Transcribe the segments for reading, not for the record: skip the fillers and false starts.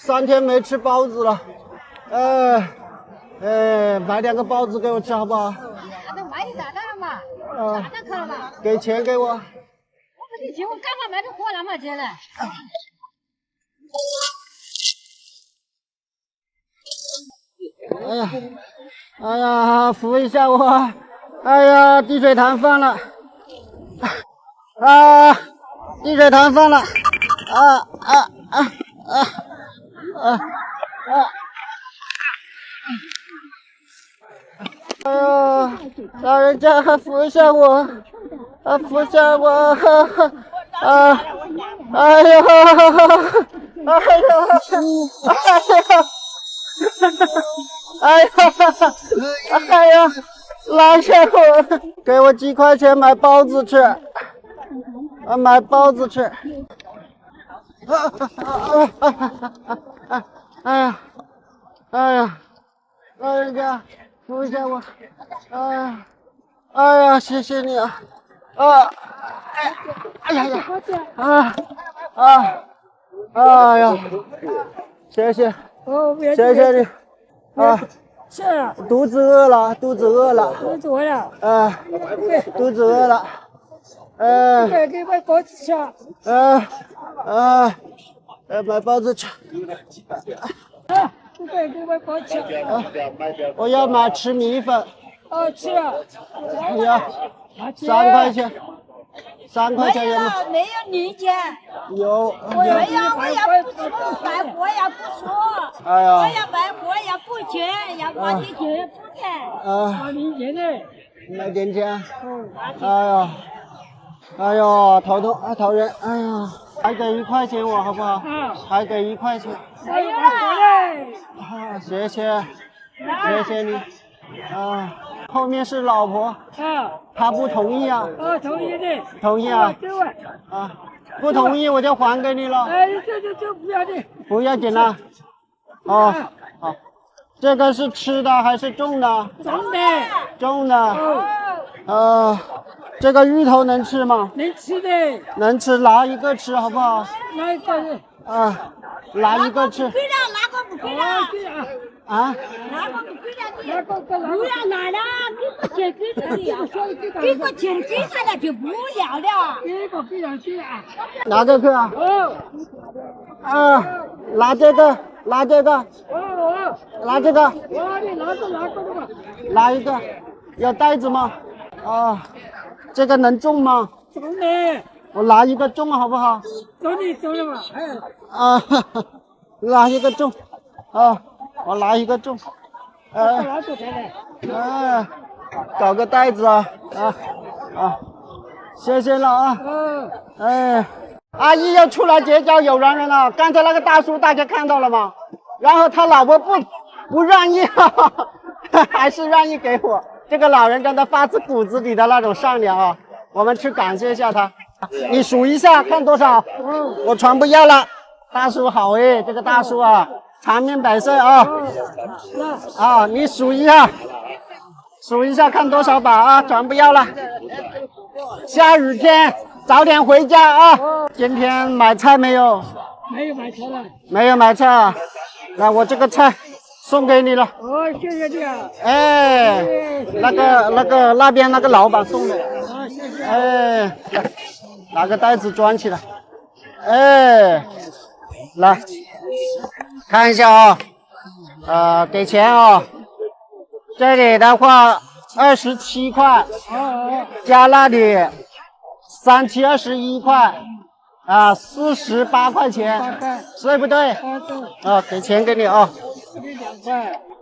3天没吃包子了，买2个包子给我吃好不好？那买的咋的了嘛？咋的可了嘛？给钱给我。我不给钱，我刚刚买的货了嘛，姐嘞。哎呀，扶一下我！哎呀，低水潭翻了！低水潭翻了！哎呀，老人家还扶一下我，扶一下我！哎呀！拉下我，给我几块钱买包子吃，买包子吃。哎呀，老人家扶一下我，哎呀，谢谢你啊，哎呀，谢谢你。是啊，肚子饿了。肚子饿了。给买包子吃。买包子吃。给买包子吃。我要买吃米粉。吃啊。要3块钱。3块钱有吗？没有零钱。有。我要不说买货呀不说。哎呀。我要买货呀不钱，要花点钱不钱。花零钱呢。买点钱。哎呦，头痛头晕，哎呀，还给1块钱我好不好？还给1块钱。还有嘞。谢谢你。后面是老婆。她不同意啊。同意的。同意啊。不同意我就还给你了。这不要紧。不要紧了。好，这个是吃的还是种的？种的。这个芋头能吃吗？能吃的。能吃，拿1个吃好不好？拿1个。拿1个吃。哪个不给了？哪个不给了？不要拿了，给个钱给他的呀，给个钱给他了就不要了。给个不要去啊。哪个去啊？拿这个。拿这个。拿这个吧。拿1个。要袋子吗？这个能种吗？种的。我拿1个种好不好？种的嘛。拿1个种。我拿1个种。搞个袋子啊。谢谢了啊。阿姨要出来结交有缘人了。刚才那个大叔大家看到了吗？然后他老婆不愿意，还是愿意给我。这个老人真的发自骨子里的那种善良啊，我们去感谢一下他。你数一下看多少？我全部要了。大叔好哎，这个大叔啊，长命百岁啊。你数一下看多少把啊，全部要了。下雨天早点回家啊。今天买菜没有？没有买菜了。没有买菜啊。来，我这个菜送给你了。谢谢你啊。那边那个老板送的。谢谢。来，拿个袋子装起来。来，看一下啊。给钱啊。这里的话27块，加那里37、21块。48块钱，对不对？给钱给你啊。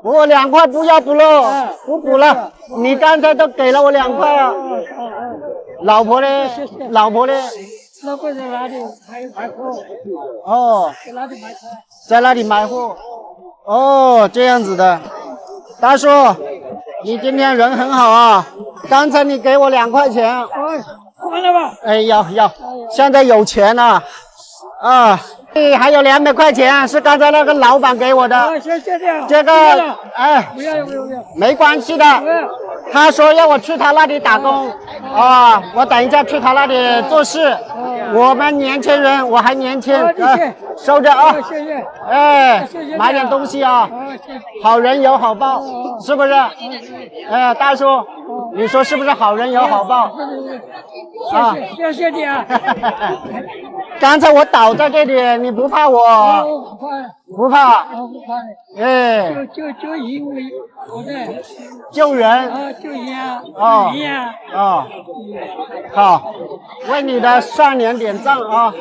我2块不要补了，不补了。你刚才都给了我2块啊。老婆呢？老婆在哪里买货？在那里买货。这样子的。大叔，你今天人很好啊。刚才你给我2块钱。还了吧？要，现在有钱了。还有200块钱是刚才那个老板给我的。啊，谢谢你。这个哎，不要。没关系的。不要。他说要我去他那里打工，啊，我等一下去他那里做事。我们年轻人，我还年轻，收着啊。谢谢。哎，买点东西啊。好人有好报，是不是？哎，大叔，你说是不是好人有好报？啊，谢谢你啊。刚才我倒在这里，你不怕我？不怕。不怕。哎。就因为我在救人。啊，救人啊。哦。你呀。哦。好，为你的善良点赞啊！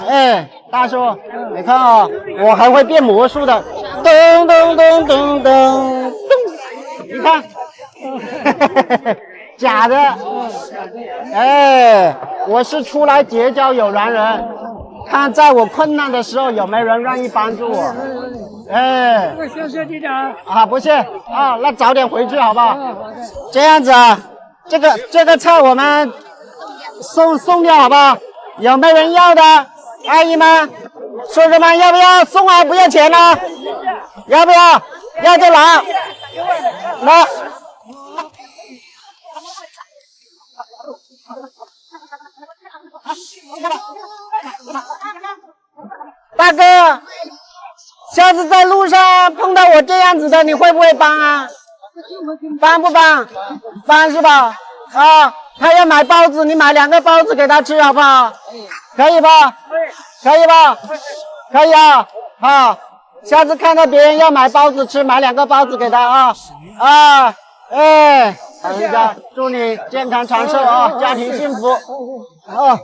哎，大叔，你看啊，我还会变魔术的，噔噔噔噔噔噔，你看，假的。哎，我是出来结交有缘人，看在我困难的时候有没有人愿意帮助我。哎，谢谢你啊。啊，不谢啊，那早点回去好不好？好的。这样子啊，这个菜我们送掉好不好？有没有人要的？阿姨们、叔叔们要不要送啊？不要钱呢？要不要？要就拿，拿。大哥，下次在路上碰到我这样子的，你会不会帮啊？帮不帮？帮是吧？啊，他要买包子，你买2个包子给他吃好不好？可以吧？可以吧？可以啊。好，下次看到别人要买包子吃，买2个包子给他啊。啊，哎，老人家，祝你健康长寿啊，家庭幸福。啊，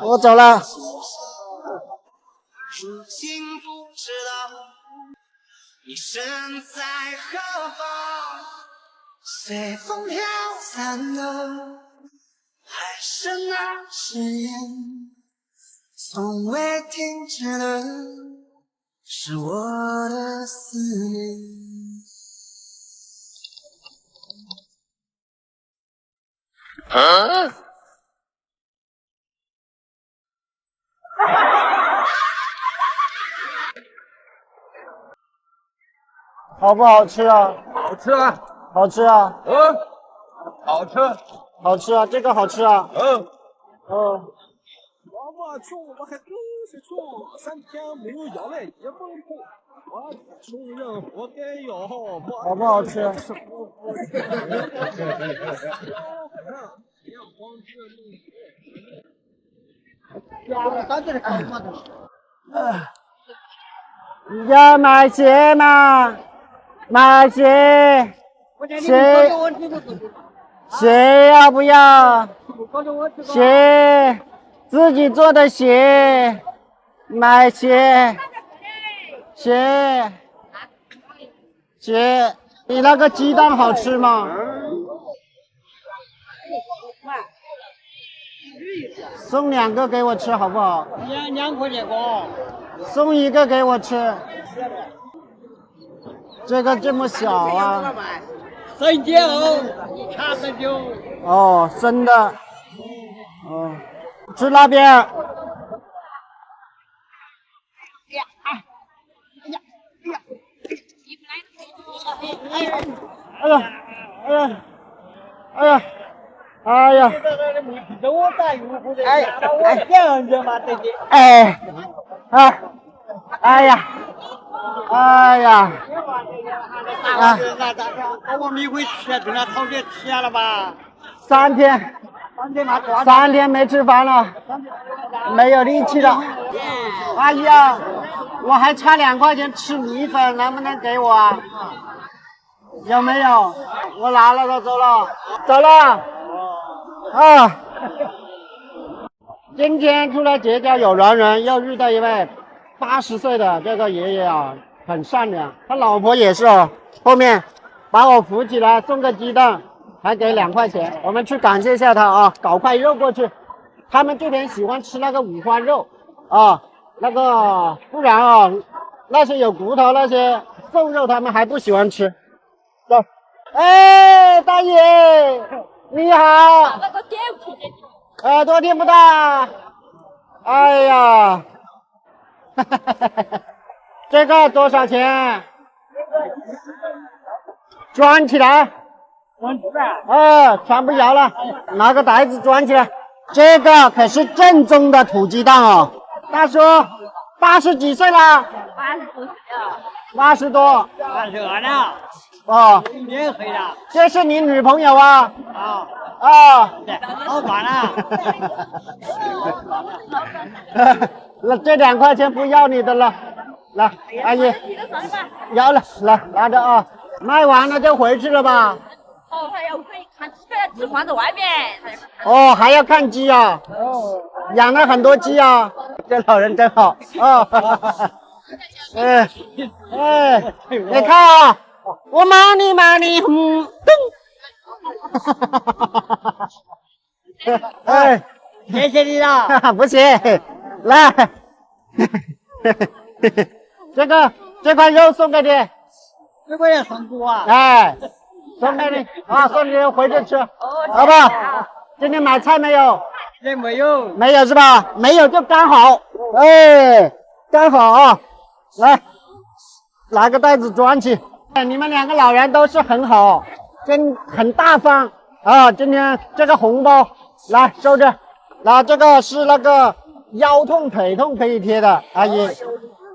我走了。幸福知道你身在何方，随风飘散的还是那誓言，从未停止的是我的思念。好不好吃啊？好吃啊！好吃啊！好吃。好吃啊！这个好吃啊！我穷，我还真是穷，3天没有要来1分货，我穷人活该要。好不好吃？要买鞋吗？买鞋，鞋要不要？鞋，自己做的鞋，买鞋，鞋，你那个鸡蛋好吃吗？送2个给我吃好不好？2块钱个。送1个给我吃。这个这么小啊？生煎藕，差不多。哦，生的。哦，吃那边。哎呀！我们一回吃，跟他讨点钱了吧？3天没吃饭了，没有力气了。阿姨啊，我还差2块钱吃米粉，能不能给我啊？有没有？我拿了都走了。啊！今天出来结交有缘人，又遇到一位80岁的这个爷爷啊，很善良。他老婆也是哦，后面把我扶起来，送个鸡蛋，还给2块钱。我们去感谢一下他啊，搞块肉过去。他们这边喜欢吃那个五花肉啊，那个不然啊，那些有骨头那些瘦肉他们还不喜欢吃。走，哎，大爷，你好。耳朵听不到。哎呀，这个多少钱？装起来。全部摇了，拿个袋子装起来。这个可是正宗的土鸡蛋哦，大叔，80几岁了？80多。82了。哦，免费的。这是你女朋友啊？啊。老板了。那这2块钱不要你的了，来，阿姨，要了，来拿着啊，卖完了就回去了吧？哦，他要可以看鸡的鸡放在外面。哦，还要看鸡啊？哦，养了很多鸡啊，这老人真好啊！你看啊，我骂你，谢谢你了。不行，来，这块肉送给你，这个也送给我啊。送给你啊，送你回去吃，好吧？今天买菜没有？也没有。没有是吧？没有就刚好，刚好啊！来，拿个袋子装起。你们2个老人都是很好，很大方啊！今天这个红包来收着，那这个是那个腰痛腿痛可以贴的，阿姨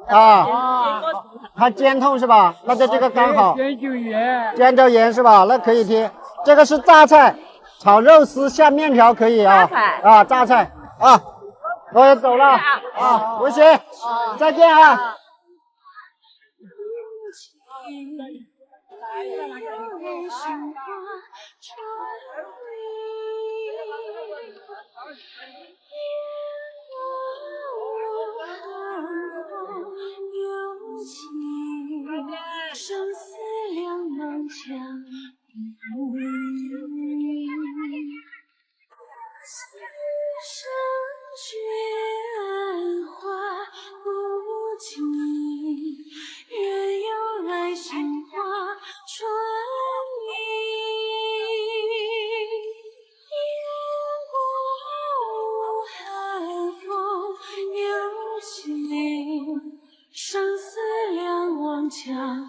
啊，他肩痛是吧？那就这个刚好。肩周炎是吧？那可以贴。这个是榨菜，炒肉丝下面条可以啊。榨菜啊，我也走了啊，不行，再见啊。生死两茫相依，此生却花不尽，愿有来生化春泥。雁过无寒风有情，生死两忘江湖。